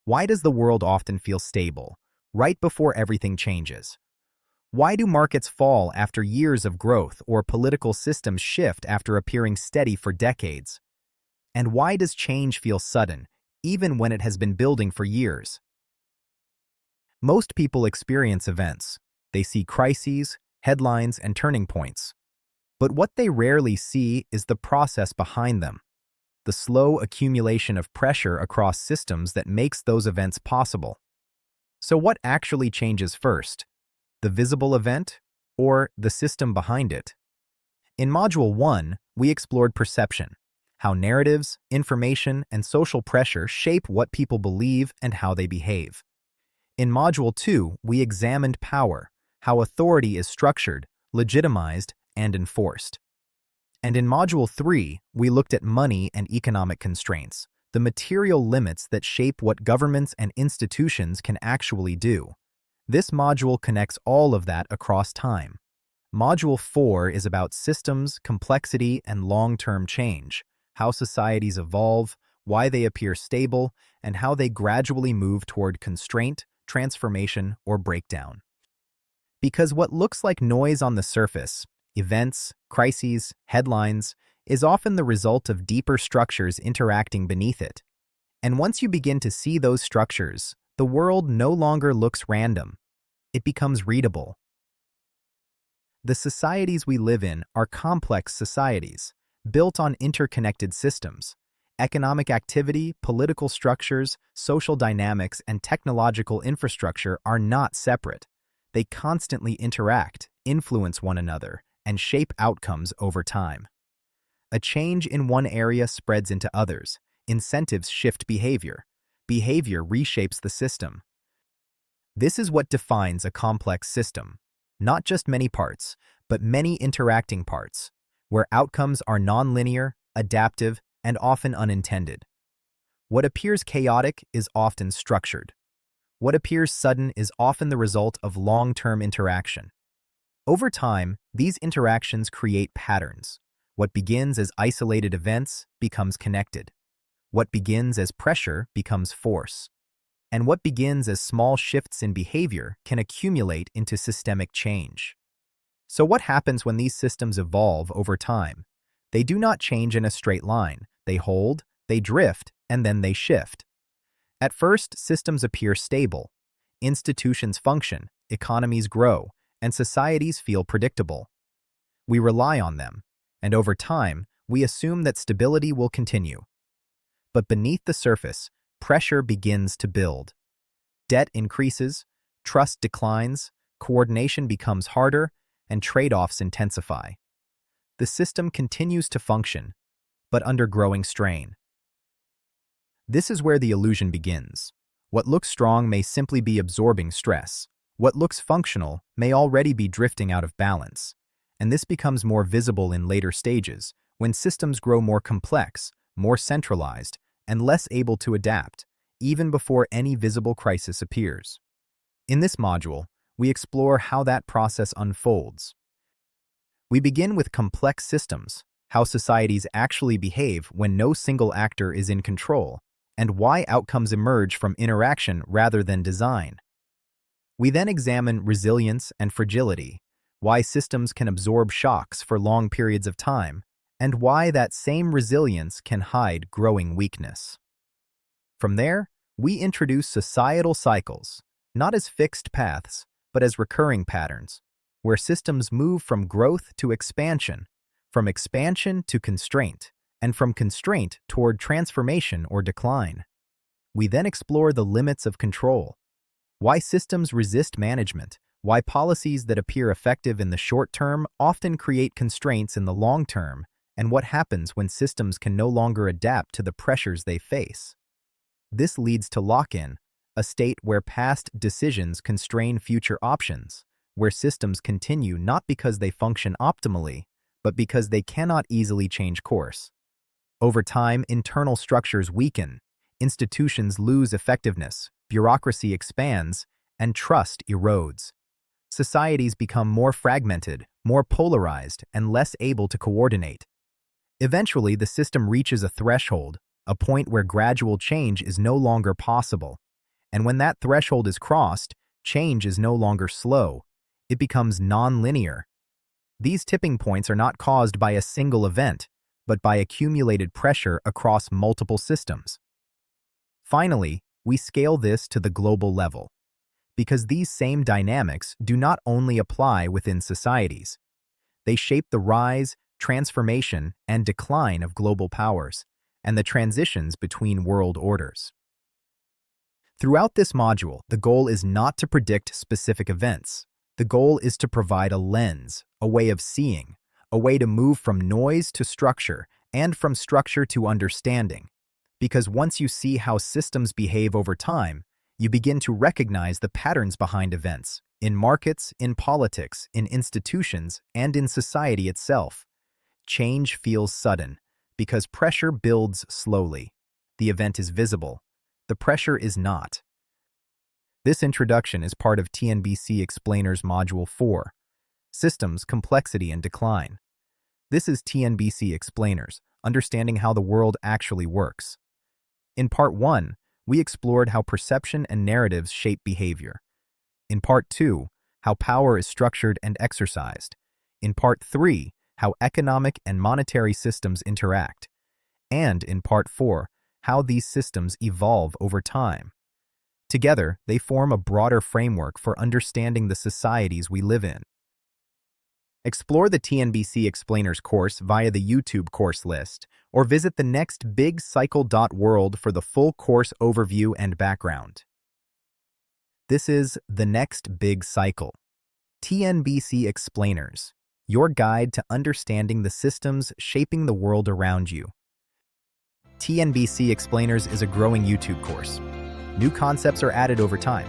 Why does the world often feel stable, right before everything changes? Why do markets fall after years of growth or political systems shift after appearing steady for decades? And why does change feel sudden, even when it has been building for years? Most people experience events. They see crises, headlines, and turning points. But what they rarely see is the process behind them, the slow accumulation of pressure across systems that makes those events possible. So what actually changes first? The visible event or the system behind it? In Module 1, we explored perception, how narratives, information, and social pressure shape what people believe and how they behave. In Module 2, we examined power, how authority is structured, legitimized, and enforced. And in Module 3, we looked at money and economic constraints, the material limits that shape what governments and institutions can actually do. This module connects all of that across time. Module 4 is about systems, complexity, and long-term change, how societies evolve, why they appear stable, and how they gradually move toward constraint, transformation, or breakdown. Because what looks like noise on the surface, events, crises, headlines, is often the result of deeper structures interacting beneath it. And once you begin to see those structures, the world no longer looks random. It becomes readable. The societies we live in are complex societies, built on interconnected systems. Economic activity, political structures, social dynamics, and technological infrastructure are not separate. They constantly interact, influence one another, and shape outcomes over time. A change in one area spreads into others. Incentives shift behavior. Behavior reshapes the system. This is what defines a complex system. Not just many parts, but many interacting parts, where outcomes are nonlinear, adaptive, and often unintended. What appears chaotic is often structured. What appears sudden is often the result of long-term interaction. Over time, these interactions create patterns. What begins as isolated events becomes connected. What begins as pressure becomes force. And what begins as small shifts in behavior can accumulate into systemic change. So what happens when these systems evolve over time? They do not change in a straight line. They hold, they drift, and then they shift. At first, systems appear stable. Institutions function, economies grow, and societies feel predictable. We rely on them, and over time, we assume that stability will continue. But beneath the surface, pressure begins to build. Debt increases, trust declines, coordination becomes harder, and trade-offs intensify. The system continues to function, but under growing strain. This is where the illusion begins. What looks strong may simply be absorbing stress. What looks functional may already be drifting out of balance. And this becomes more visible in later stages, when systems grow more complex, more centralized, and less able to adapt, even before any visible crisis appears. In this module, we explore how that process unfolds. We begin with complex systems, how societies actually behave when no single actor is in control, and why outcomes emerge from interaction rather than design. We then examine resilience and fragility, why systems can absorb shocks for long periods of time, and why that same resilience can hide growing weakness. From there, we introduce societal cycles, not as fixed paths, but as recurring patterns, where systems move from growth to expansion, from expansion to constraint, and from constraint toward transformation or decline. We then explore the limits of control, why systems resist management, why policies that appear effective in the short term often create constraints in the long term, and what happens when systems can no longer adapt to the pressures they face. This leads to lock-in, a state where past decisions constrain future options, where systems continue not because they function optimally, but because they cannot easily change course. Over time, internal structures weaken, institutions lose effectiveness, bureaucracy expands, and trust erodes. Societies become more fragmented, more polarized, and less able to coordinate. Eventually, the system reaches a threshold, a point where gradual change is no longer possible, And when that threshold is crossed, change is no longer slow. It becomes non-linear. These tipping points are not caused by a single event, but by accumulated pressure across multiple systems. Finally, we scale this to the global level, because these same dynamics do not only apply within societies. They shape the rise, transformation, and decline of global powers, and the transitions between world orders. Throughout this module, the goal is not to predict specific events. The goal is to provide a lens, a way of seeing, a way to move from noise to structure, and from structure to understanding. Because once you see how systems behave over time, you begin to recognize the patterns behind events, in markets, in politics, in institutions, and in society itself. Change feels sudden, because pressure builds slowly. The event is visible. The pressure is not. This introduction is part of TNBC Explainers Module 4, Systems, Complexity, and Decline. This is TNBC Explainers, understanding how the world actually works. In Part 1, we explored how perception and narratives shape behavior. In Part 2, how power is structured and exercised. In Part 3, how economic and monetary systems interact. And in Part 4, how these systems evolve over time. Together, they form a broader framework for understanding the societies we live in. Explore the TNBC Explainers course via the YouTube course list, or visit the next bigcycle.world for the full course overview and background. This is The Next Big Cycle. TNBC Explainers, your guide to understanding the systems shaping the world around you. TNBC Explainers is a growing YouTube course. New concepts are added over time,